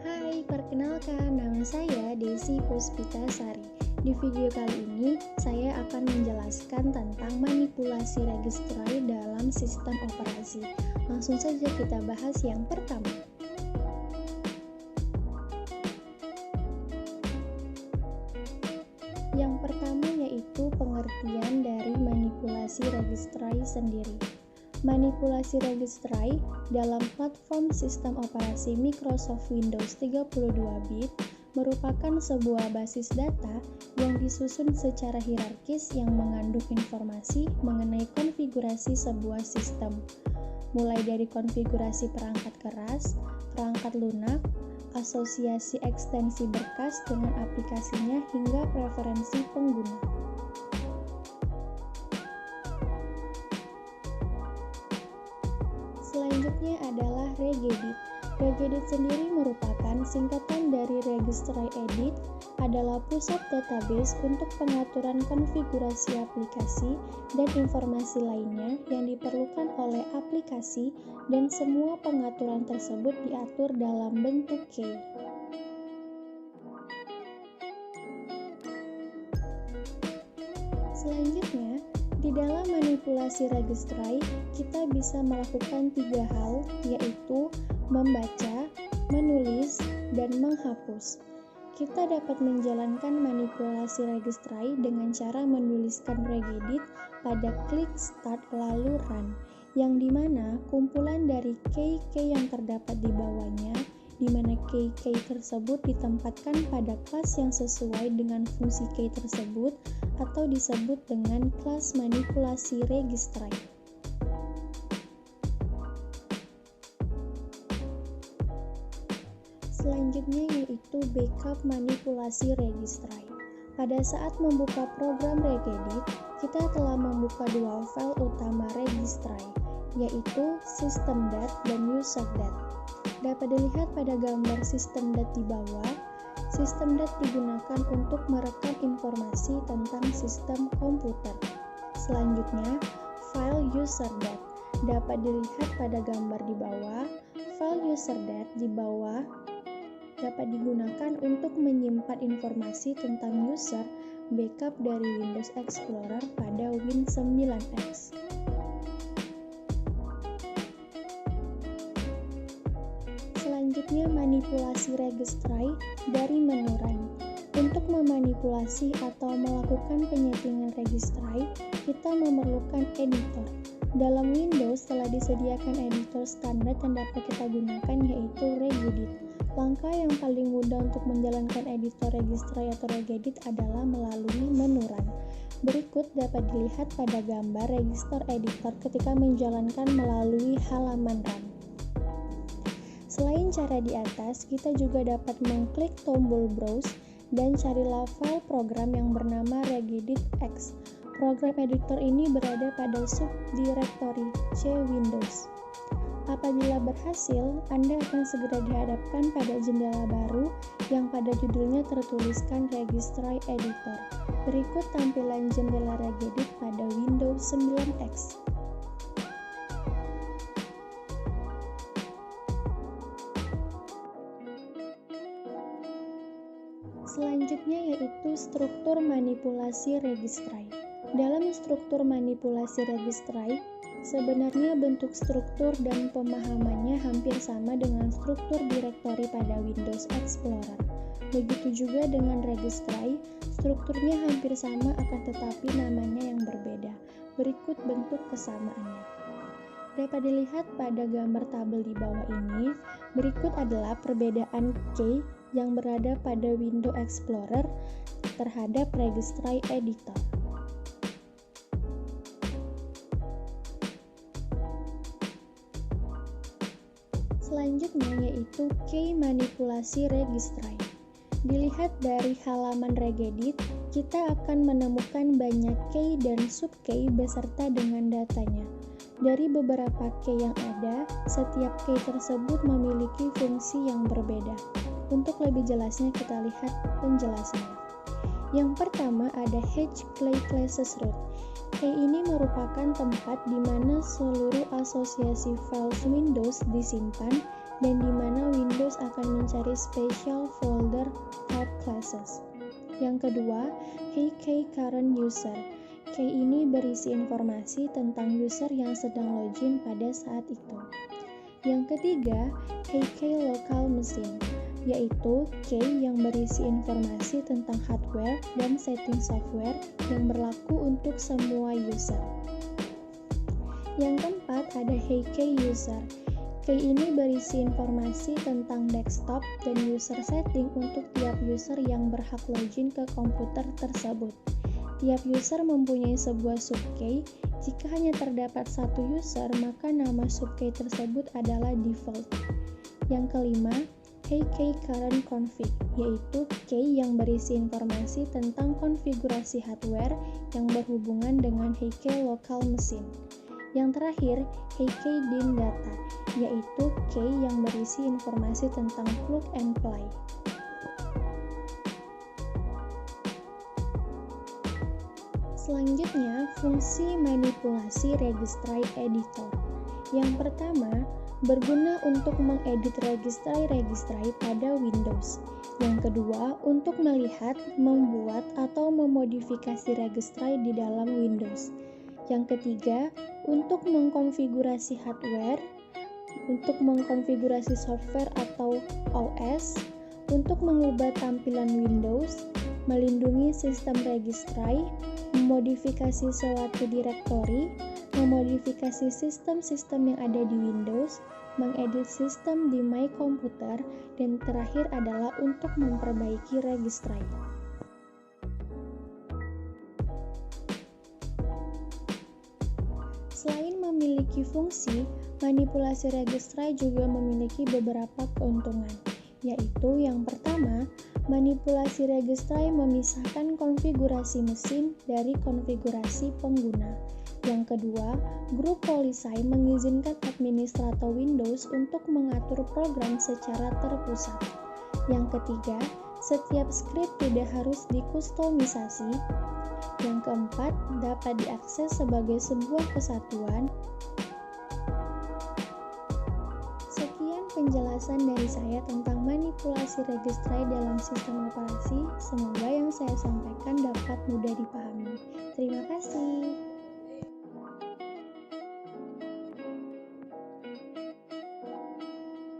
Hai, perkenalkan nama saya Desi Puspitasari. Di video kali ini, saya akan menjelaskan tentang manipulasi registry dalam sistem operasi. Langsung saja kita bahas yang pertama. Yang pertama yaitu pengertian dari manipulasi registry sendiri. Manipulasi registry dalam platform sistem operasi Microsoft Windows 32-bit merupakan sebuah basis data yang disusun secara hierarkis yang mengandung informasi mengenai konfigurasi sebuah sistem, mulai dari konfigurasi perangkat keras, perangkat lunak, asosiasi ekstensi berkas dengan aplikasinya hingga preferensi pengguna. Selanjutnya adalah regedit. Regedit sendiri merupakan singkatan dari registry edit, adalah pusat database untuk pengaturan konfigurasi aplikasi dan informasi lainnya yang diperlukan oleh aplikasi, dan semua pengaturan tersebut diatur dalam bentuk key. Selanjutnya, di dalam manipulasi registry, kita bisa melakukan 3 hal, yaitu membaca, menulis, dan menghapus. Kita dapat menjalankan manipulasi registry dengan cara menuliskan regedit pada klik start lalu run, yang dimana kumpulan dari key-key yang terdapat di bawahnya, di mana key-key tersebut ditempatkan pada kelas yang sesuai dengan fungsi key tersebut atau disebut dengan kelas manipulasi registry. Selanjutnya yaitu backup manipulasi registry. Pada saat membuka program regedit, kita telah membuka 2 file utama registry, yaitu system.dat dan user.dat. Dapat dilihat pada gambar system.dat di bawah. System.dat digunakan untuk merekam informasi tentang sistem komputer. Selanjutnya, file user.dat dapat dilihat pada gambar di bawah. File user.dat di bawah dapat digunakan untuk menyimpan informasi tentang user backup dari Windows Explorer pada Win9X. Selanjutnya, manipulasi registry dari menu Run. Untuk memanipulasi atau melakukan penyetingan registry, kita memerlukan editor. Dalam Windows telah disediakan editor standar yang dapat kita gunakan, yaitu regedit. Langkah yang paling mudah untuk menjalankan editor registry atau regedit adalah melalui menu Run. Berikut dapat dilihat pada gambar register editor ketika menjalankan melalui halaman Run. Selain cara di atas, kita juga dapat mengklik tombol Browse dan carilah file program yang bernama regedit X. Program editor ini berada pada subdirektori C Windows. Apabila berhasil, Anda akan segera dihadapkan pada jendela baru yang pada judulnya tertuliskan Registry Editor. Berikut tampilan jendela regedit pada Windows 9X. Selanjutnya yaitu struktur manipulasi registry. Dalam struktur manipulasi registry, sebenarnya bentuk struktur dan pemahamannya hampir sama dengan struktur direktori pada Windows Explorer. Begitu juga dengan registry, strukturnya hampir sama akan tetapi namanya yang berbeda. Berikut bentuk kesamaannya. Dapat dilihat pada gambar tabel di bawah ini. Berikut adalah perbedaan key yang berada pada Windows Explorer terhadap registry editor. Selanjutnya yaitu key manipulasi registry. Dilihat dari halaman regedit, kita akan menemukan banyak key dan sub-key beserta dengan datanya. Dari beberapa key yang ada, setiap key tersebut memiliki fungsi yang berbeda. Untuk lebih jelasnya kita lihat penjelasannya. Yang pertama ada H Clay Classes Root. Key ini merupakan tempat di mana seluruh asosiasi files Windows disimpan dan di mana Windows akan mencari special folder type classes. Yang kedua, HK current user. Key ini berisi informasi tentang user yang sedang login pada saat itu. Yang ketiga, HK local machine, yaitu key yang berisi informasi tentang hardware dan setting software yang berlaku untuk semua user. Yang keempat ada HK user. Key ini berisi informasi tentang desktop dan user setting untuk tiap user yang berhak login ke komputer tersebut. Tiap user mempunyai sebuah subkey. Jika hanya terdapat satu user, maka nama subkey tersebut adalah default. Yang kelima, HK current config, yaitu key yang berisi informasi tentang konfigurasi hardware yang berhubungan dengan HK local machine. Yang terakhir, HK dim data, yaitu key yang berisi informasi tentang plug and play. Selanjutnya, fungsi manipulasi registry editor. Yang pertama, berguna untuk mengedit registry pada Windows. Yang kedua, untuk melihat, membuat, atau memodifikasi registry di dalam Windows. Yang ketiga, untuk mengkonfigurasi hardware, untuk mengkonfigurasi software atau OS, untuk mengubah tampilan Windows, melindungi sistem registry, memodifikasi suatu direktori, memodifikasi sistem-sistem yang ada di Windows, mengedit sistem di My Computer, dan terakhir adalah untuk memperbaiki registry. Selain memiliki fungsi, manipulasi registry juga memiliki beberapa keuntungan, yaitu yang pertama, manipulasi registry memisahkan konfigurasi mesin dari konfigurasi pengguna. Yang kedua, grup policy mengizinkan administrator Windows untuk mengatur program secara terpusat. Yang ketiga, setiap script tidak harus dikustomisasi. Yang keempat, dapat diakses sebagai sebuah kesatuan. Sekian penjelasan dari saya tentang manipulasi registry dalam sistem operasi. Semoga yang saya sampaikan dapat mudah dipahami. Terima kasih.